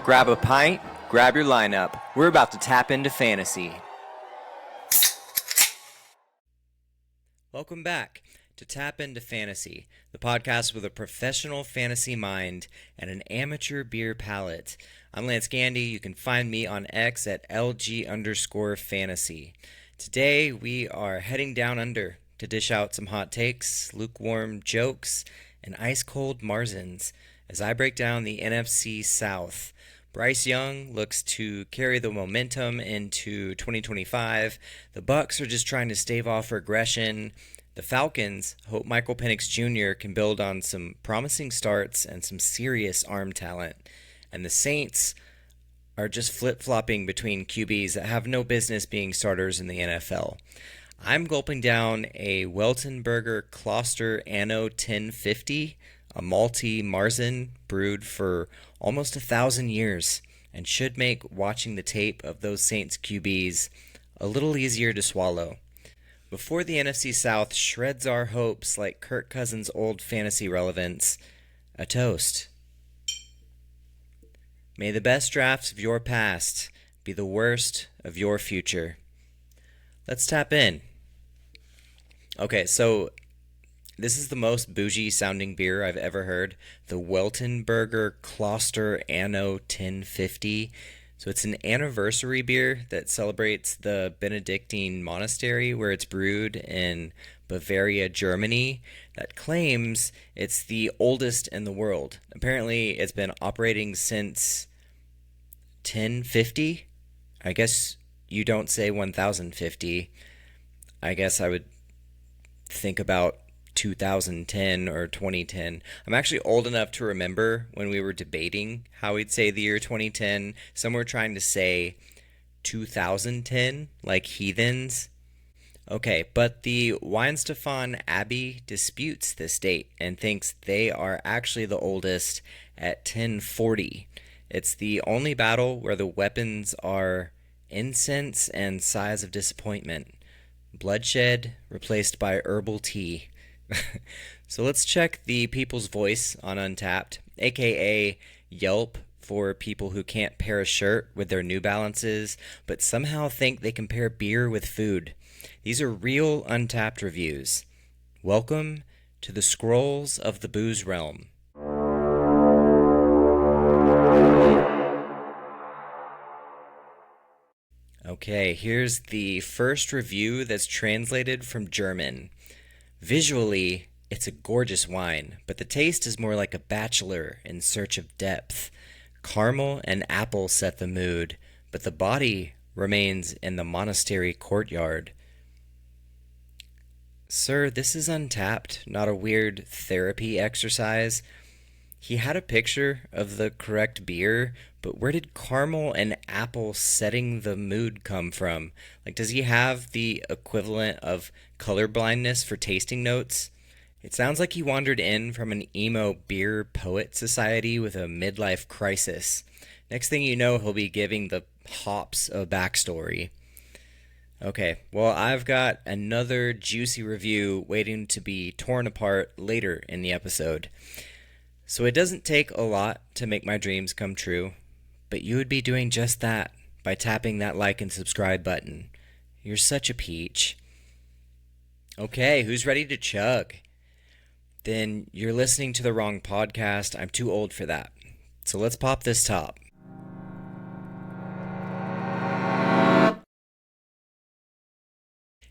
Grab a pint, grab your lineup. We're about to tap into fantasy. Welcome back to Tap Into Fantasy, the podcast with a professional fantasy mind and an amateur beer palate. I'm Lance Gandy. You can find me on X at LG_fantasy. Today we are heading down under to dish out some hot takes, lukewarm jokes, and ice-cold Märzens as I break down the NFC South. Bryce Young looks to carry the momentum into 2025. The Bucs are just trying to stave off regression. The Falcons hope Michael Penix Jr. can build on some promising starts and some serious arm talent. And the Saints are just flip-flopping between QBs that have no business being starters in the NFL. I'm gulping down a Weltenburger Kloster Anno 1050, a malty Märzen brewed for almost 1,000 years, and should make watching the tape of those Saints QBs a little easier to swallow. Before the NFC South shreds our hopes like Kirk Cousins' old fantasy relevance, a toast. May the best drafts of your past be the worst of your future. Let's tap in. Okay, so this is the most bougie sounding beer I've ever heard. The Weltenburger Kloster Anno 1050. So it's an anniversary beer that celebrates the Benedictine monastery where it's brewed in Bavaria, Germany, that claims it's the oldest in the world. Apparently it's been operating since 1050. I guess you don't say 1050. I guess I would think about 2010 or 2010. I'm actually old enough to remember when we were debating how we'd say the year 2010. Some were trying to say 2010, like heathens. Okay, but the Weinstefan Abbey disputes this date and thinks they are actually the oldest at 1040. It's the only battle where the weapons are incense and sighs of disappointment. Bloodshed replaced by herbal tea. So let's check the People's Voice on Untappd, aka Yelp for people who can't pair a shirt with their New Balances, but somehow think they can pair beer with food. These are real Untappd reviews. Welcome to the scrolls of the booze realm. Okay, here's the first review that's translated from German. Visually, it's a gorgeous wine, but the taste is more like a bachelor in search of depth. Caramel and apple set the mood, but the body remains in the monastery courtyard. Sir, this is Untappd, not a weird therapy exercise. He had a picture of the correct beer, but where did caramel and apple setting the mood come from? Like, does he have the equivalent of color blindness for tasting notes? It sounds like he wandered in from an emo beer poet society with a midlife crisis. Next thing you know, he'll be giving the hops a backstory. Okay, well, I've got another juicy review waiting to be torn apart later in the episode. So it doesn't take a lot to make my dreams come true, but you would be doing just that by tapping that like and subscribe button. You're such a peach. Okay, who's ready to chug? Then you're listening to the wrong podcast. I'm too old for that. So let's pop this top.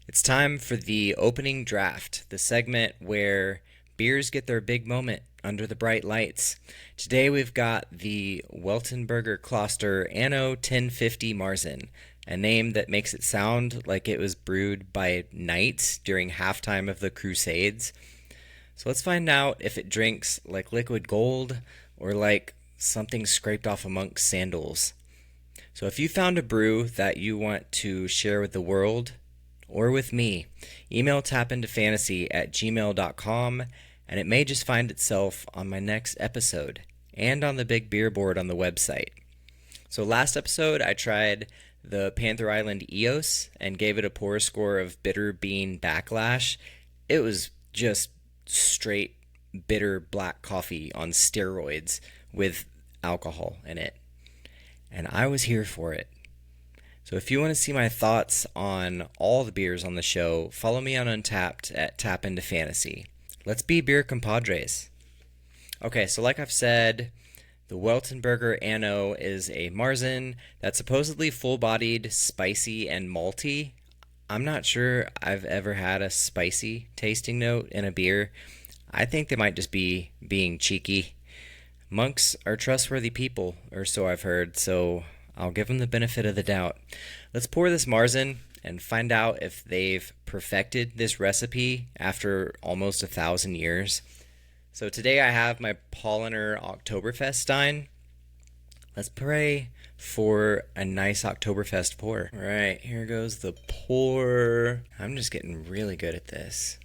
It's time for the opening draft, the segment where beers get their big moment under the bright lights. Today we've got the Weltenburger Kloster Anno 1050 Märzen, a name that makes it sound like it was brewed by knights during halftime of the Crusades. So let's find out if it drinks like liquid gold or like something scraped off a monk's sandals. So if you found a brew that you want to share with the world or with me, email tapintofantasy@gmail.com, and it may just find itself on my next episode and on the big beer board on the website. So last episode I tried the Panther Island EOS and gave it a pour score of bitter bean backlash. It was just straight bitter black coffee on steroids with alcohol in it. and I was here for it. So if you want to see my thoughts on all the beers on the show, follow me on Untappd at Tap Into Fantasy. Let's be beer compadres. Okay, so like I've said, the Weltenburger Anno is a Märzen that's supposedly full-bodied, spicy, and malty. I'm not sure I've ever had a spicy tasting note in a beer. I think they might just be being cheeky. Monks are trustworthy people, or so I've heard, so I'll give them the benefit of the doubt. Let's pour this Märzen and find out if they've perfected this recipe after almost 1,000 years. So today I have my Paulaner Oktoberfest stein. Let's pray for a nice Oktoberfest pour. All right, here goes the pour. I'm just getting really good at this.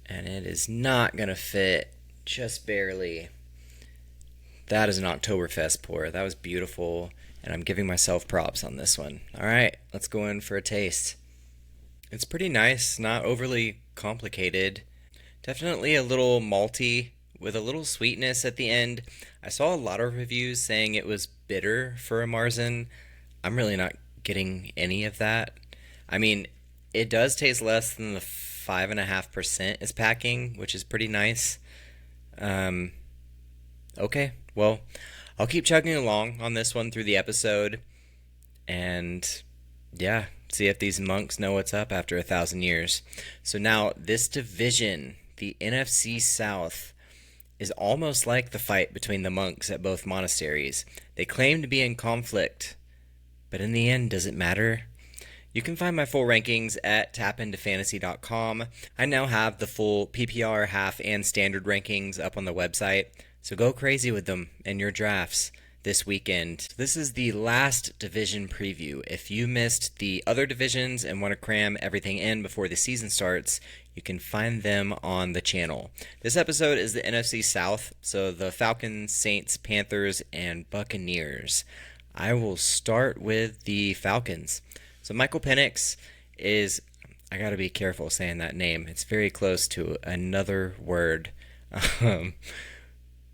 And it is not going to fit, just barely. That is an Oktoberfest pour. That was beautiful, and I'm giving myself props on this one. All right, let's go in for a taste. It's pretty nice, not overly complicated. Definitely a little malty with a little sweetness at the end. I saw a lot of reviews saying it was bitter for a Märzen. I'm really not getting any of that. I mean, it does taste less than the 5.5% is packing, which is pretty nice. Okay, well, I'll keep chugging along on this one through the episode, and yeah, see if these monks know what's up after 1,000 years. So now, this division, the NFC South, is almost like the fight between the monks at both monasteries. They claim to be in conflict, but in the end, does it matter? You can find my full rankings at tapintofantasy.com. I now have the full PPR, half, and standard rankings up on the website, so go crazy with them in your drafts this weekend. This is the last division preview. If you missed the other divisions and want to cram everything in before the season starts, you can find them on the channel. This episode is the NFC South, so the Falcons, Saints, Panthers, and Buccaneers. I will start with the Falcons. So Michael Penix is, I gotta be careful saying that name. It's very close to another word.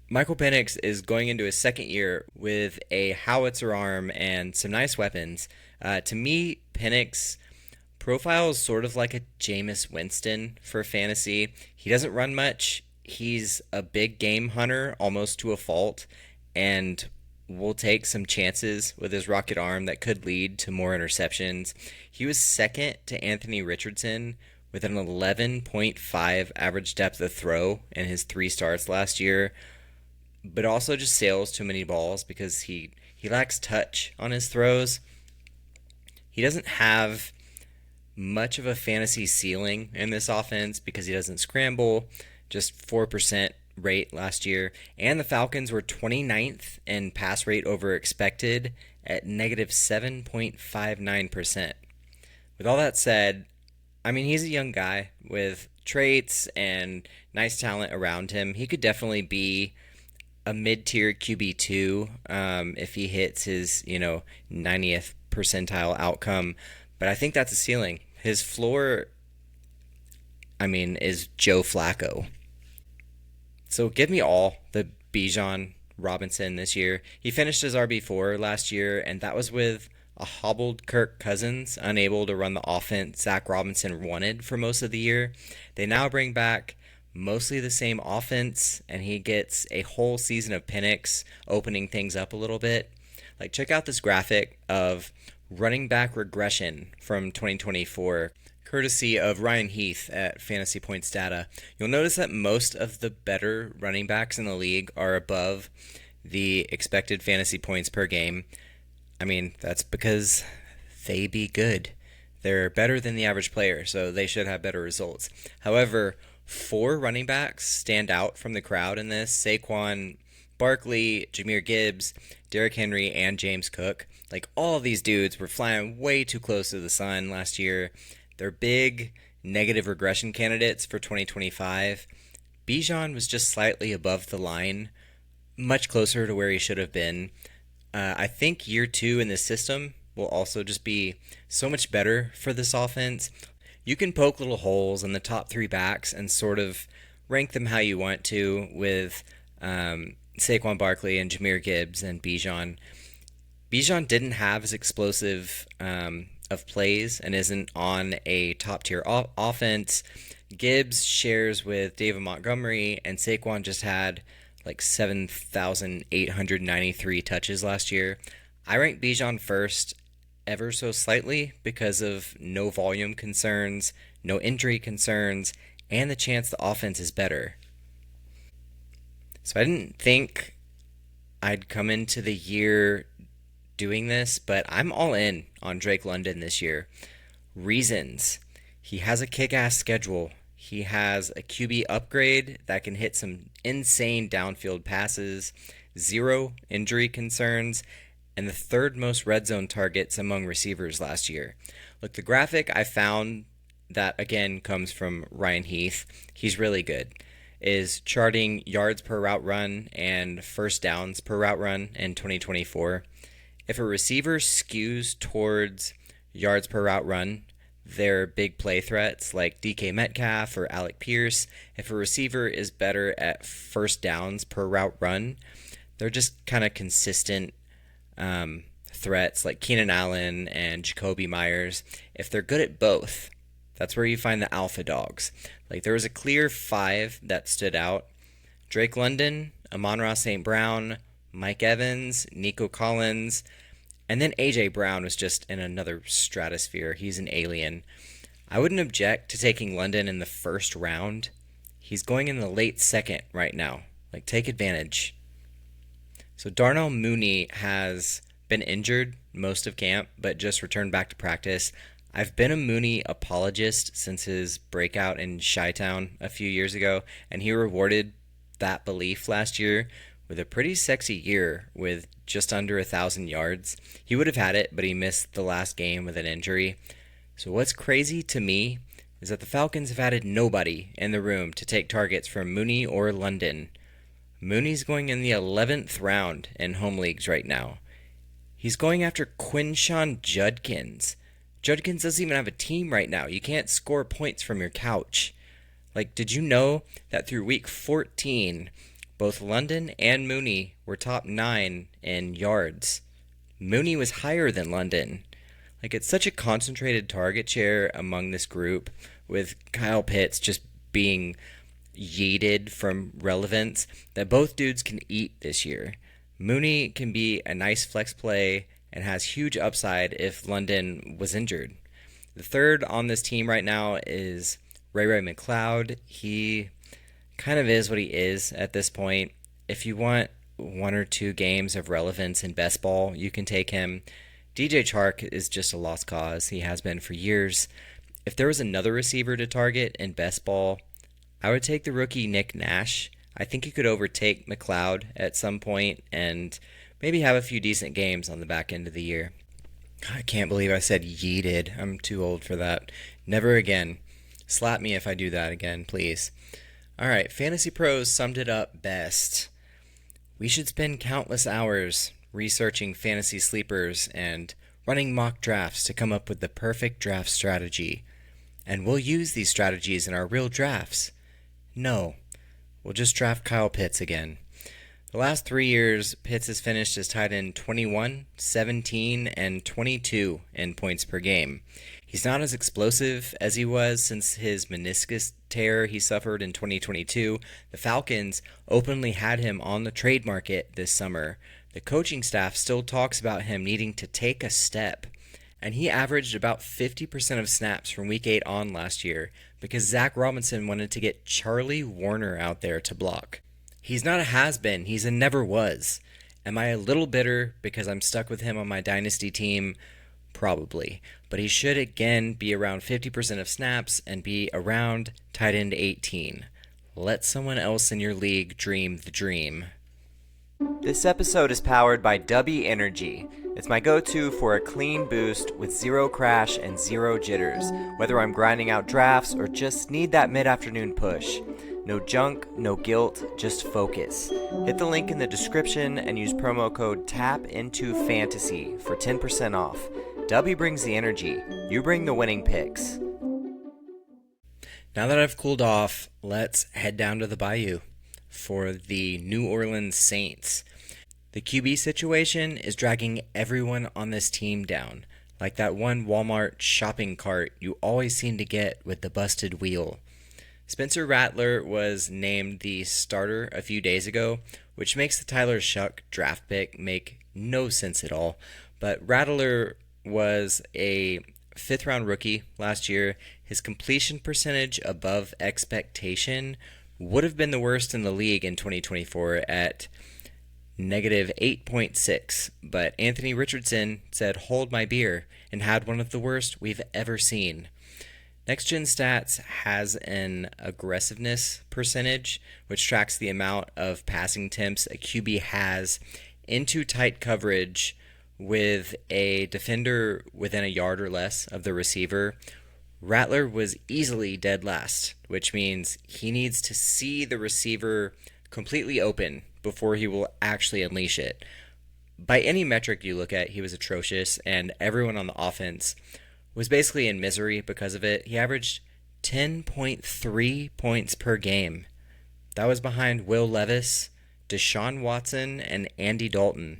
Michael Penix is going into his second year with a howitzer arm and some nice weapons. To me, Penix profile is sort of like a Jameis Winston for fantasy. He doesn't run much. He's a big game hunter, almost to a fault, and will take some chances with his rocket arm that could lead to more interceptions. He was second to Anthony Richardson with an 11.5 average depth of throw in his 3 starts last year, but also just sails too many balls because he lacks touch on his throws. He doesn't have much of a fantasy ceiling in this offense because he doesn't scramble, just 4% rate last year, and the Falcons were 29th in pass rate over expected at negative 7.59%. With all that said, I mean, he's a young guy with traits and nice talent around him. He could definitely be a mid-tier QB2 if he hits his 90th percentile outcome, but I think that's a ceiling. His floor, is Joe Flacco. So give me all the Bijan Robinson this year. He finished as RB4 last year, and that was with a hobbled Kirk Cousins, unable to run the offense Zach Robinson wanted for most of the year. They now bring back mostly the same offense, and he gets a whole season of Penix opening things up a little bit. Like, check out this graphic of running back regression from 2024, courtesy of Ryan Heath at Fantasy Points Data. You'll notice that most of the better running backs in the league are above the expected fantasy points per game. I mean, that's because they be good. They're better than the average player, so they should have better results. However, 4 running backs stand out from the crowd in this: Saquon Barkley, Jahmyr Gibbs, Derrick Henry, and James Cook. Like, all of these dudes were flying way too close to the sun last year. They're big negative regression candidates for 2025. Bijan was just slightly above the line, much closer to where he should have been. I think year 2 in this system will also just be so much better for this offense. You can poke little holes in the top 3 backs and sort of rank them how you want to with Saquon Barkley and Jahmyr Gibbs and Bijan. Bijan didn't have as explosive of plays and isn't on a top tier offense. Gibbs shares with David Montgomery, and Saquon just had like 7,893 touches last year. I rank Bijan first ever so slightly because of no volume concerns, no injury concerns, and the chance the offense is better. So I didn't think I'd come into the year doing this, but I'm all in on Drake London this year. Reasons: he has a kick-ass schedule. He has a QB upgrade that can hit some insane downfield passes, zero injury concerns, and the third most red zone targets among receivers last year. Look, the graphic I found that again comes from Ryan Heath, he's really good, is charting yards per route run and first downs per route run in 2024. If a receiver skews towards yards per route run, they're big play threats like DK Metcalf or Alec Pierce. If a receiver is better at first downs per route run, they're just kind of consistent threats like Keenan Allen and Jacoby Myers. If they're good at both, that's where you find the alpha dogs. Like there was a clear 5 that stood out: Drake London, Amon-Ra St. Brown, Mike Evans, Nico Collins, and then A.J. Brown was just in another stratosphere. He's an alien. I wouldn't object to taking London in the first round. He's going in the late second right now. Like, take advantage. So Darnell Mooney has been injured most of camp, but just returned back to practice. I've been a Mooney apologist since his breakout in Chi-Town a few years ago, and he rewarded that belief last year with a pretty sexy year with just under 1,000 yards. He would have had it, but he missed the last game with an injury. So what's crazy to me is that the Falcons have added nobody in the room to take targets from Mooney or London. Mooney's going in the 11th round in home leagues right now. He's going after Quinshon Judkins. Judkins doesn't even have a team right now. You can't score points from your couch. Like, did you know that through week 14, both London and Mooney were top 9 in yards? Mooney was higher than London. Like, it's such a concentrated target share among this group, with Kyle Pitts just being yeeted from relevance, that both dudes can eat this year. Mooney can be a nice flex play and has huge upside if London was injured. The third on this team right now is Ray McLeod. He kind of is what he is at this point. If you want 1 or 2 games of relevance in best ball, you can take him. DJ Chark is just a lost cause. He has been for years. If there was another receiver to target in best ball, I would take the rookie Nick Nash. I think he could overtake McLeod at some point and maybe have a few decent games on the back end of the year. I can't believe I said yeeted. I'm too old for that. Never again. Slap me if I do that again, please. All right, Fantasy Pros summed it up best. We should spend countless hours researching fantasy sleepers and running mock drafts to come up with the perfect draft strategy. And we'll use these strategies in our real drafts. No, we'll just draft Kyle Pitts again. The last 3 years, Pitts has finished as tight end 21, 17, and 22 in points per game. He's not as explosive as he was since his meniscus tear he suffered in 2022. The Falcons openly had him on the trade market this summer. The coaching staff still talks about him needing to take a step. And he averaged about 50% of snaps from week 8 on last year because Zach Robinson wanted to get Charlie Warner out there to block. He's not a has-been, he's a never was. Am I a little bitter because I'm stuck with him on my dynasty team? Probably. But he should again be around 50% of snaps and be around tight end 18. Let someone else in your league dream the dream. This episode is powered by Dubby Energy. It's my go-to for a clean boost with zero crash and zero jitters, whether I'm grinding out drafts or just need that mid-afternoon push. No junk, no guilt, just focus. Hit the link in the description and use promo code TAPINTOFANTASY for 10% off. Dubby brings the energy. You bring the winning picks. Now that I've cooled off, let's head down to the bayou for the New Orleans Saints. The QB situation is dragging everyone on this team down, like that one Walmart shopping cart you always seem to get with the busted wheel. Spencer Rattler was named the starter a few days ago, which makes the Tyler Shuck draft pick make no sense at all. But Rattler was a fifth-round rookie last year. His completion percentage above expectation would have been the worst in the league in 2024 at negative 8.6, but Anthony Richardson said, "Hold my beer," and had one of the worst we've ever seen. Next Gen Stats has an aggressiveness percentage, which tracks the amount of passing attempts a QB has into tight coverage with a defender within a yard or less of the receiver. Rattler was easily dead last, which means he needs to see the receiver completely open before he will actually unleash it. By any metric you look at, he was atrocious, and everyone on the offense was basically in misery because of it. He averaged 10.3 points per game. That was behind Will Levis, Deshaun Watson, and Andy Dalton.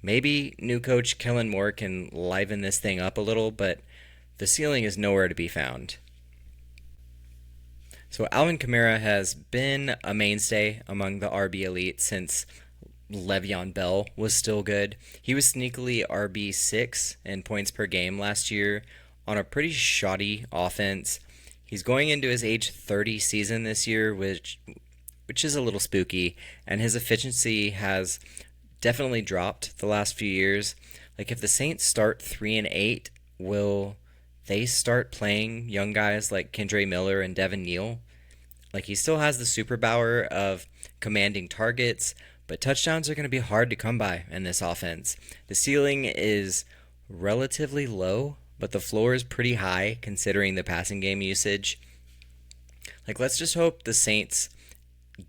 Maybe new coach Kellen Moore can liven this thing up a little, but the ceiling is nowhere to be found. So Alvin Kamara has been a mainstay among the RB elite since Le'Veon Bell was still good. He was sneakily RB6 in points per game last year on a pretty shoddy offense. He's going into his age 30 season this year, which is a little spooky, and his efficiency has definitely dropped the last few years. Like, if the Saints start 3-8, will they start playing young guys like Kendre Miller and Devin Neal? Like, he still has the superpower of commanding targets, but touchdowns are going to be hard to come by in this offense. The ceiling is relatively low, but the floor is pretty high considering the passing game usage. Like, let's just hope the Saints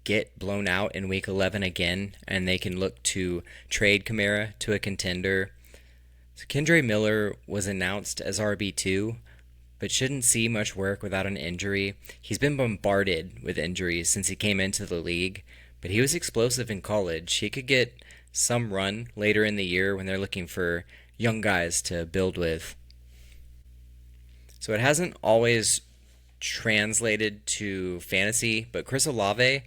get blown out in Week 11 again, and they can look to trade Kamara to a contender. So Kendre Miller was announced as RB2, but shouldn't see much work without an injury. He's been bombarded with injuries since he came into the league, but he was explosive in college. He could get some run later in the year when they're looking for young guys to build with. So it hasn't always translated to fantasy, but Chris Olave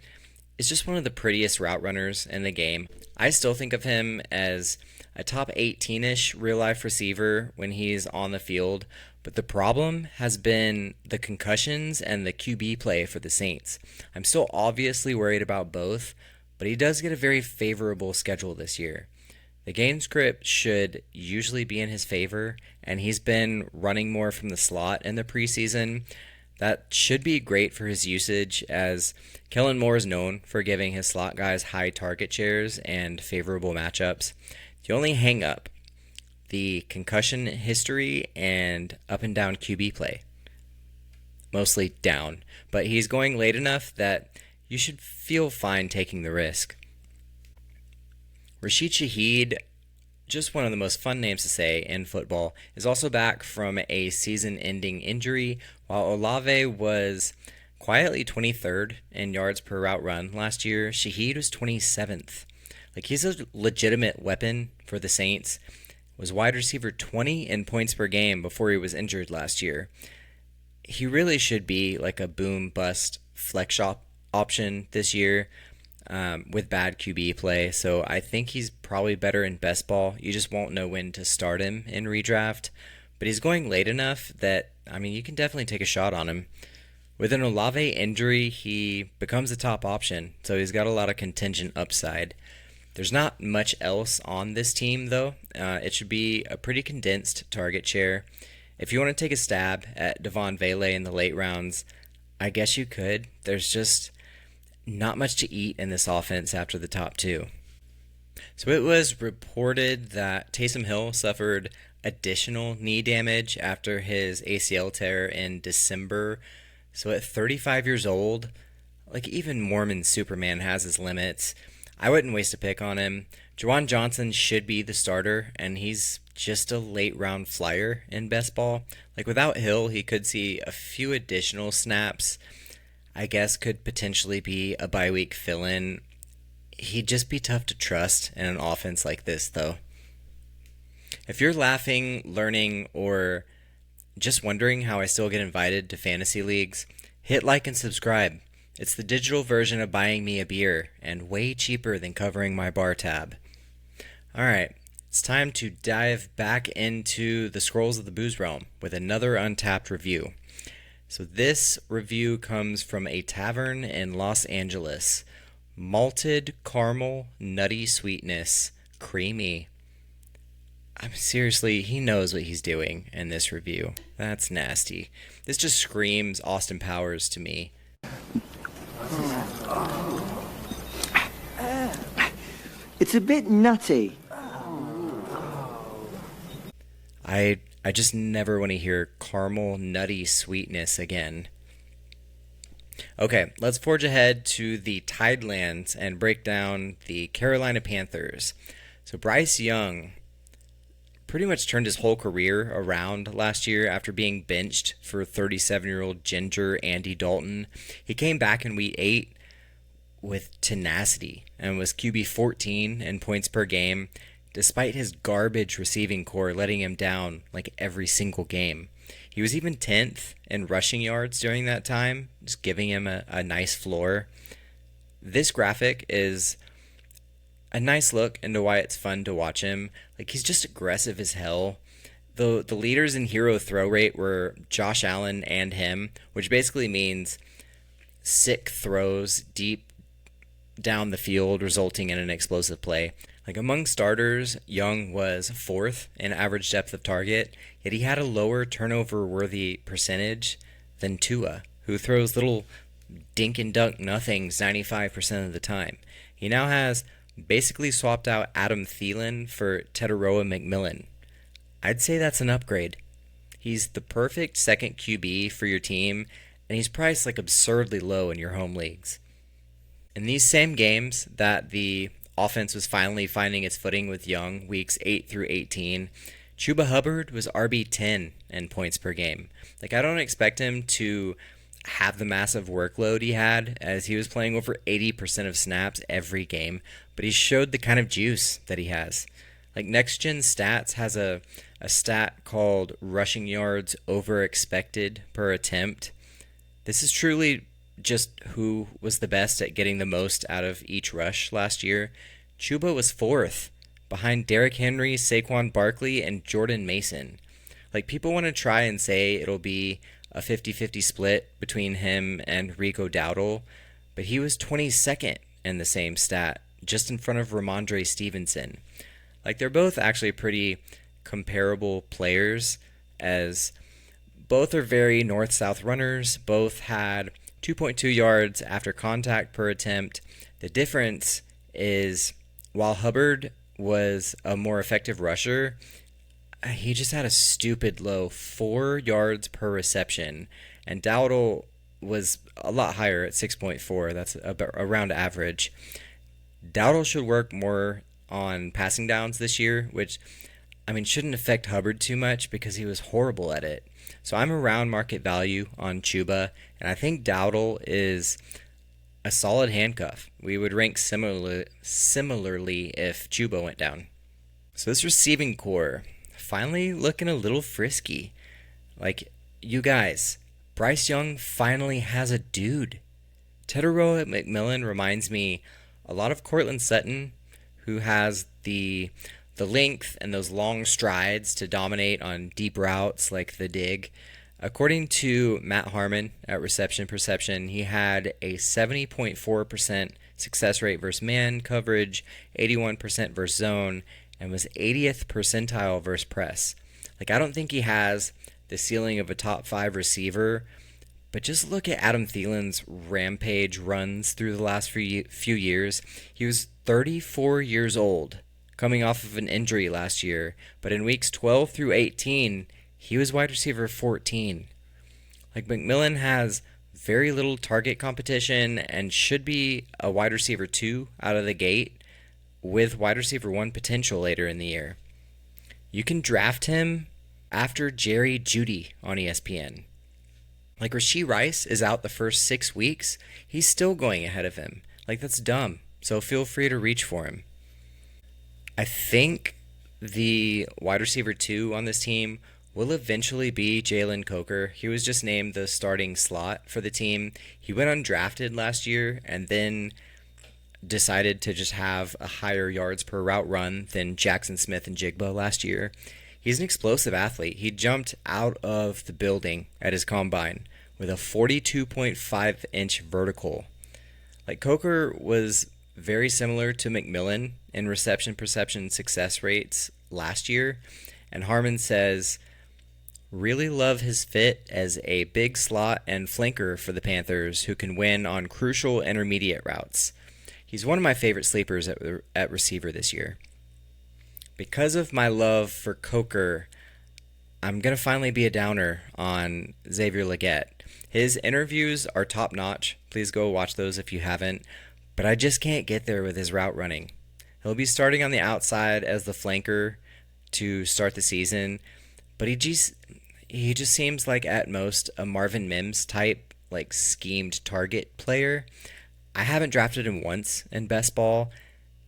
is just one of the prettiest route runners in the game. I still think of him as a top 18-ish real-life receiver when he's on the field, but the problem has been the concussions and the QB play for the Saints. I'm still obviously worried about both, but he does get a very favorable schedule this year. The game script should usually be in his favor, and he's been running more from the slot in the preseason. That should be great for his usage, as Kellen Moore is known for giving his slot guys high target shares and favorable matchups. The only hang-up, the concussion history and up and down QB play. Mostly down, but he's going late enough that you should feel fine taking the risk. Rashid Shaheed, just one of the most fun names to say in football, is also back from a season-ending injury, while Olave was quietly 23rd in yards per route run last year. Shaheed was 27th. Like, he's a legitimate weapon for the Saints. Was wide receiver 20 in points per game before he was injured last year. He really should be like a boom-bust flex option this year with bad QB play. So I think he's probably better in best ball. You just won't know when to start him in redraft. But he's going late enough that, I mean, you can definitely take a shot on him. With an Olave injury, he becomes a top option. So he's got a lot of contingent upside. There's not much else on this team, though. It should be a pretty condensed target share. If you want to take a stab at Devon Vele in the late rounds, I guess you could. There's just not much to eat in this offense after the top two. So it was reported that Taysom Hill suffered additional knee damage after his ACL tear in December. So at 35 years old, like, even Mormon Superman has his limits. I wouldn't waste a pick on him. Juwan Johnson should be the starter, and he's just a late-round flyer in best ball. Like, without Hill, he could see a few additional snaps. I guess could potentially be a bye-week fill-in. He'd just be tough to trust in an offense like this, though. If you're laughing, learning, or just wondering how I still get invited to fantasy leagues, hit like and subscribe. It's the digital version of buying me a beer, and way cheaper than covering my bar tab. Alright, it's time to dive back into the scrolls of the booze realm with another Untappd review. So this review comes from a tavern in Los Angeles. Malted caramel, nutty sweetness, creamy. Seriously, he knows what he's doing in this review. That's nasty. This just screams Austin Powers to me. It's a bit nutty. I just never want to hear caramel, nutty sweetness again. Okay, let's forge ahead to the Tidelands and break down the Carolina Panthers. So Bryce Young pretty much turned his whole career around last year after being benched for 37-year-old ginger Andy Dalton. He came back in week 8 with tenacity and was QB 14 in points per game, despite his garbage receiving core letting him down like every single game. He was even 10th in rushing yards during that time, just giving him a nice floor. This graphic is a nice look into why it's fun to watch him. Like, he's just aggressive as hell. The leaders in hero throw rate were Josh Allen and him, which basically means sick throws deep down the field, resulting in an explosive play. Like, among starters, Young was 4th in average depth of target, yet he had a lower turnover-worthy percentage than Tua, who throws little dink and dunk nothings 95% of the time. He now has basically swapped out Adam Thielen for Teteroa McMillan. I'd say that's an upgrade. He's the perfect second QB for your team, and he's priced like absurdly low in your home leagues. In these same games that the offense was finally finding its footing with Young, weeks 8 through 18, Chuba Hubbard was RB10 in points per game. Like, I don't expect him to have the massive workload he had, as he was playing over 80% of snaps every game, but he showed the kind of juice that he has. Like, Next Gen Stats has a stat called rushing yards over expected per attempt. This is truly just who was the best at getting the most out of each rush last year. Chuba was 4th, behind Derrick Henry, Saquon Barkley, and Jordan Mason. Like, people want to try and say it'll be a 50-50 split between him and Rico Dowdle, but he was 22nd in the same stat, just in front of Ramondre Stevenson. Like, they're both actually pretty comparable players, as both are very north-south runners, both had 2.2 yards after contact per attempt. The difference is, while Hubbard was a more effective rusher, he just had a stupid low 4 yards per reception, and Dowdle was a lot higher at 6.4. That's around average. Dowdle should work more on passing downs this year, which, shouldn't affect Hubbard too much because he was horrible at it. So I'm around market value on Chuba, and I think Dowdle is a solid handcuff. We would rank similarly if Chuba went down. So this receiving core, finally looking a little frisky. Like, you guys, Bryce Young finally has a dude. Teteroa McMillan reminds me a lot of Cortland Sutton, who has the length and those long strides to dominate on deep routes like the dig. According to Matt Harmon at Reception Perception, he had a 70.4% success rate versus man coverage, 81% versus zone, and was 80th percentile versus press. Like, I don't think he has the ceiling of a top 5 receiver, but just look at Adam Thielen's rampage runs through the last few years. He was 34 years old, coming off of an injury last year, but in weeks 12 through 18, he was wide receiver 14. Like, McMillan has very little target competition and should be a wide receiver 2 out of the gate, with wide receiver 1 potential later in the year. You can draft him after Jerry Jeudy on ESPN. Like, Rashee Rice is out the first 6 weeks. He's still going ahead of him. Like, that's dumb. so feel free to reach for him. I think the wide receiver 2 on this team will eventually be Jalen Coker. He was just named the starting slot for the team. He went undrafted last year and then decided to just have a higher yards per route run than Jackson Smith and Jigba last year. He's an explosive athlete. He jumped out of the building at his combine with a 42.5-inch vertical. Like, Coker was very similar to McMillan in reception perception success rates last year, and Harmon says, really love his fit as a big slot and flanker for the Panthers who can win on crucial intermediate routes. He's one of my favorite sleepers at receiver this year. Because of my love for Coker, I'm going to finally be a downer on Xavier Legette. His interviews are top-notch. Please go watch those if you haven't. But I just can't get there with his route running. He'll be starting on the outside as the flanker to start the season, but he just seems like at most a Marvin Mims type, like schemed target player. I haven't drafted him once in best ball,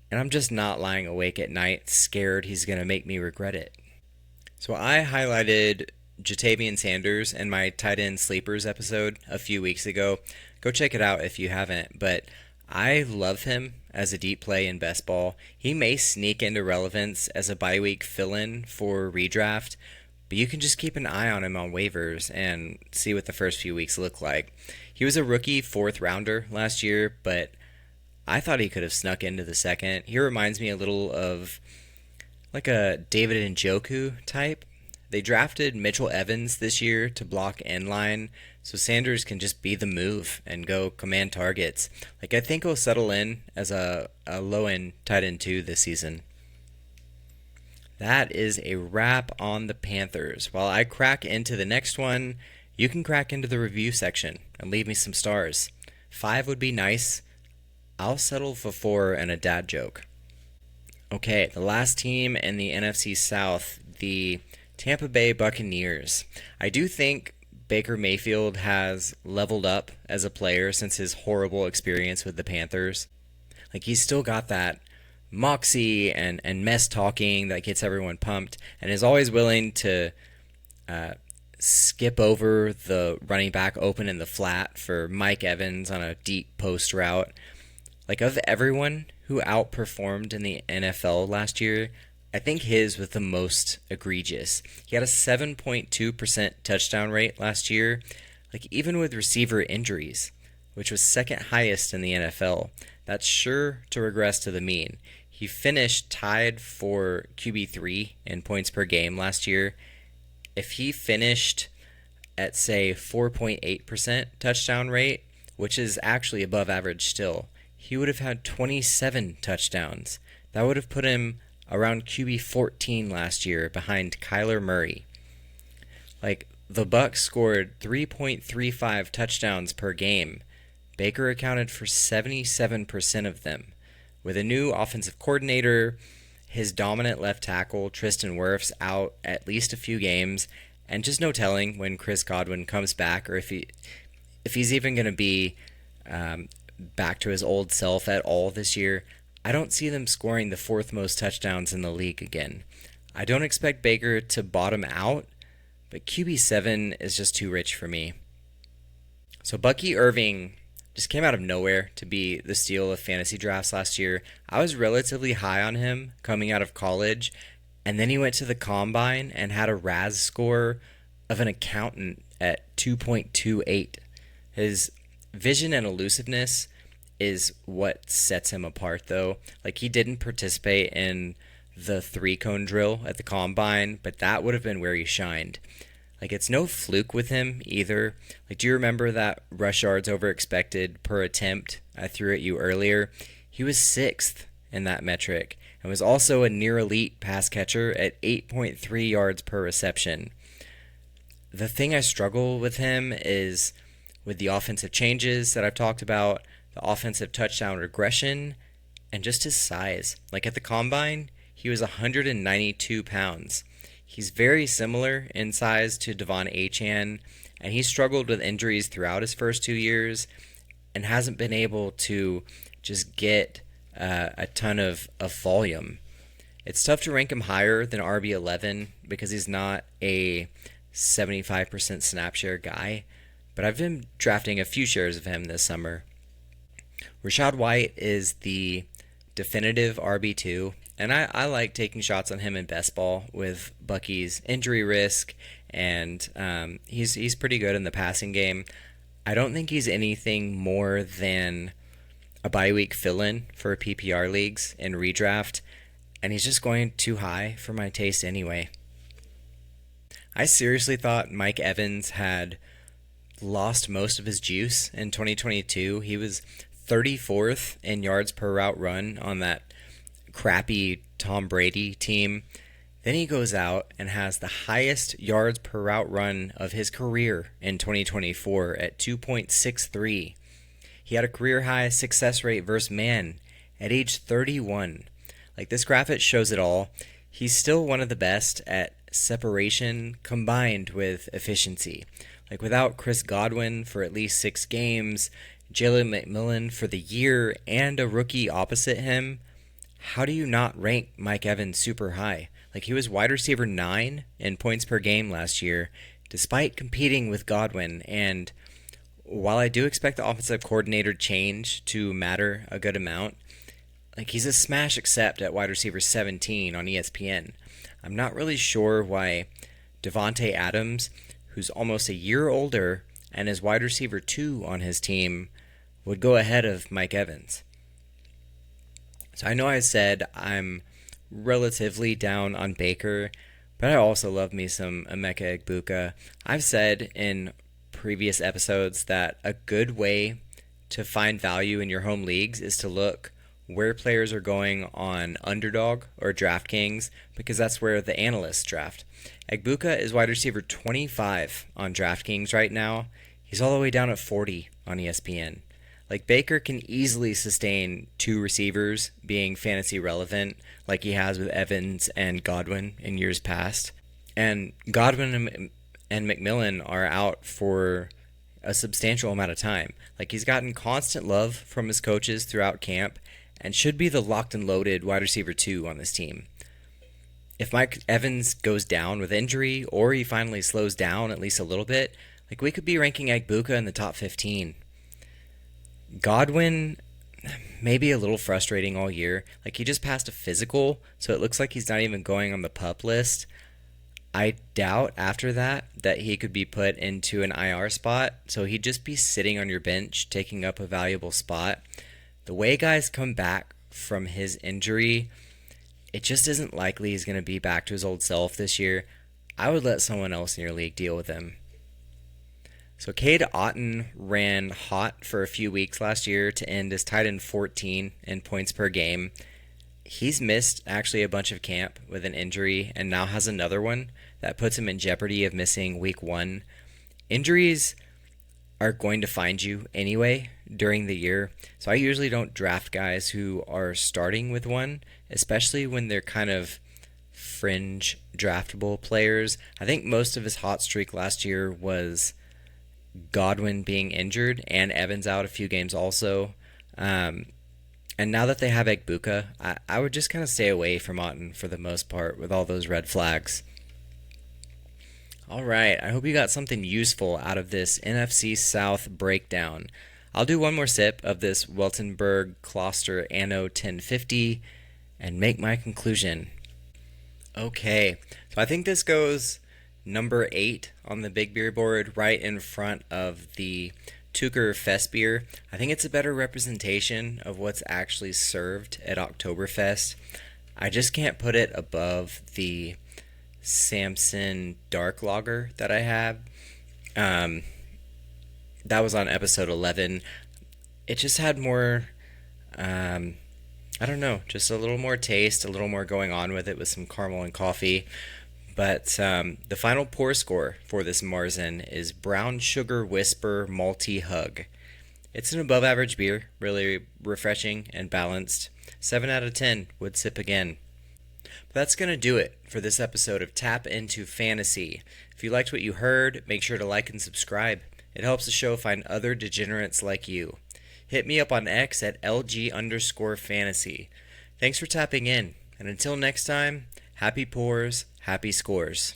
and I'm just not lying awake at night scared he's going to make me regret it. So I highlighted Jatavian Sanders in my tight end sleepers episode a few weeks ago. Go check it out if you haven't, but I love him as a deep play in best ball. He may sneak into relevance as a bye week fill-in for redraft, but you can just keep an eye on him on waivers and see what the first few weeks look like. He was a rookie 4th rounder last year, but I thought he could have snuck into the second. He reminds me a little of like a David Njoku type. They drafted Mitchell Evans this year to block end line, so Sanders can just be the move and go command targets. Like, I think he'll settle in as a low-end tight end 2 this season. That is a wrap on the Panthers. While I crack into the next one, you can crack into the review section and leave me some stars. 5 would be nice. I'll settle for 4 and a dad joke. Okay, the last team in the NFC South, the Tampa Bay Buccaneers. I do think Baker Mayfield has leveled up as a player since his horrible experience with the Panthers. Like, he's still got that moxie and mess talking that gets everyone pumped, and is always willing to skip over the running back open in the flat for Mike Evans on a deep post route. Like, of everyone who outperformed in the NFL last year, I think his was the most egregious. He had a 7.2% touchdown rate last year, like even with receiver injuries, which was second highest in the NFL. That's sure to regress to the mean. He finished tied for QB3 in points per game last year. If he finished at, say, 4.8% touchdown rate, which is actually above average still, he would have had 27 touchdowns. That would have put him around QB 14 last year behind Kyler Murray. Like, the Bucs scored 3.35 touchdowns per game. Baker accounted for 77% of them. With a new offensive coordinator, his dominant left tackle, Tristan Wirfs, out at least a few games, and just no telling when Chris Godwin comes back, or if he's even going to be back to his old self at all this year. I don't see them scoring the 4th most touchdowns in the league again. I don't expect Baker to bottom out, but QB7 is just too rich for me. So Bucky Irving just came out of nowhere to be the steal of fantasy drafts last year. I was relatively high on him coming out of college, and then he went to the combine and had a RAS score of an accountant at 2.28. His vision and elusiveness is what sets him apart, though. Like, he didn't participate in the 3-cone drill at the combine, but that would have been where he shined. Like, it's no fluke with him either. Like, do you remember that rush yards over expected per attempt I threw at you earlier? He was 6th in that metric and was also a near elite pass catcher at 8.3 yards per reception. The thing I struggle with him is with the offensive changes that I've talked about, the offensive touchdown regression, and just his size. Like, at the combine, he was 192 pounds. He's very similar in size to Devon Achane, and he struggled with injuries throughout his first 2 years and hasn't been able to just get a ton of volume. It's tough to rank him higher than RB11 because he's not a 75% snap share guy, but I've been drafting a few shares of him this summer. Rachaad White is the definitive RB2, and I like taking shots on him in best ball with Bucky's injury risk, and he's pretty good in the passing game. I don't think he's anything more than a bye week fill-in for PPR leagues in redraft, and he's just going too high for my taste anyway. I seriously thought Mike Evans had lost most of his juice in 2022. He was 34th in yards per route run on that crappy Tom Brady team. Then he goes out and has the highest yards per route run of his career in 2024 at 2.63. He had a career high success rate versus man at age 31. Like, this graphic shows it all. He's still one of the best at separation combined with efficiency. Like, without Chris Godwin for at least 6 games, Jalen McMillan for the year, and a rookie opposite him, how do you not rank Mike Evans super high? Like, he was wide receiver 9 in points per game last year, despite competing with Godwin. And while I do expect the offensive coordinator change to matter a good amount, like, he's a smash accept at wide receiver 17 on ESPN. I'm not really sure why Devontae Adams, who's almost a year older and is wide receiver 2 on his team, would go ahead of Mike Evans. So I know I said I'm relatively down on Baker, but I also love me some Emeka Egbuka. I've said in previous episodes that a good way to find value in your home leagues is to look where players are going on Underdog or DraftKings, because that's where the analysts draft. Egbuka is wide receiver 25 on DraftKings right now. He's all the way down at 40 on ESPN. Like, Baker can easily sustain 2 receivers being fantasy relevant, like he has with Evans and Godwin in years past. And Godwin and McMillan are out for a substantial amount of time. Like, he's gotten constant love from his coaches throughout camp and should be the locked and loaded wide receiver 2 on this team. If Mike Evans goes down with injury, or he finally slows down at least a little bit, like, we could be ranking Egbuka in the top 15. Godwin may be a little frustrating all year. Like, he just passed a physical, so it looks like he's not even going on the PUP list. I doubt after that he could be put into an IR spot, so he'd just be sitting on your bench, taking up a valuable spot. The way guys come back from his injury, it just isn't likely he's going to be back to his old self this year. I would let someone else in your league deal with him. So Cade Otton ran hot for a few weeks last year to end as tight end 14 in points per game. He's missed actually a bunch of camp with an injury and now has another one that puts him in jeopardy of missing week 1. Injuries are going to find you anyway during the year, so I usually don't draft guys who are starting with one, especially when they're kind of fringe draftable players. I think most of his hot streak last year was Godwin being injured and Evans out a few games also. And now that they have Egbuka, I would just kind of stay away from Otton for the most part with all those red flags. All right, I hope you got something useful out of this NFC South breakdown. I'll do one more sip of this Weltenburger Kloster Anno 1050 and make my conclusion. Okay, so I think this goes number 8 on the big beer board, right in front of the Oktoberfest beer. I think it's a better representation of what's actually served at Oktoberfest. I just can't put it above the Samson Dark Lager that I have. That was on episode 11. It just had more, I don't know, just a little more taste, a little more going on with it with some caramel and coffee. But the final pour score for this Märzen is Brown Sugar Whisper Malty Hug. It's an above average beer, really refreshing and balanced. 7 out of 10, would sip again. But that's going to do it for this episode of Tap Into Fantasy. If you liked what you heard, make sure to like and subscribe. It helps the show find other degenerates like you. hit me up on X at LG_fantasy. Thanks for tapping in, and until next time, happy pours, happy scores.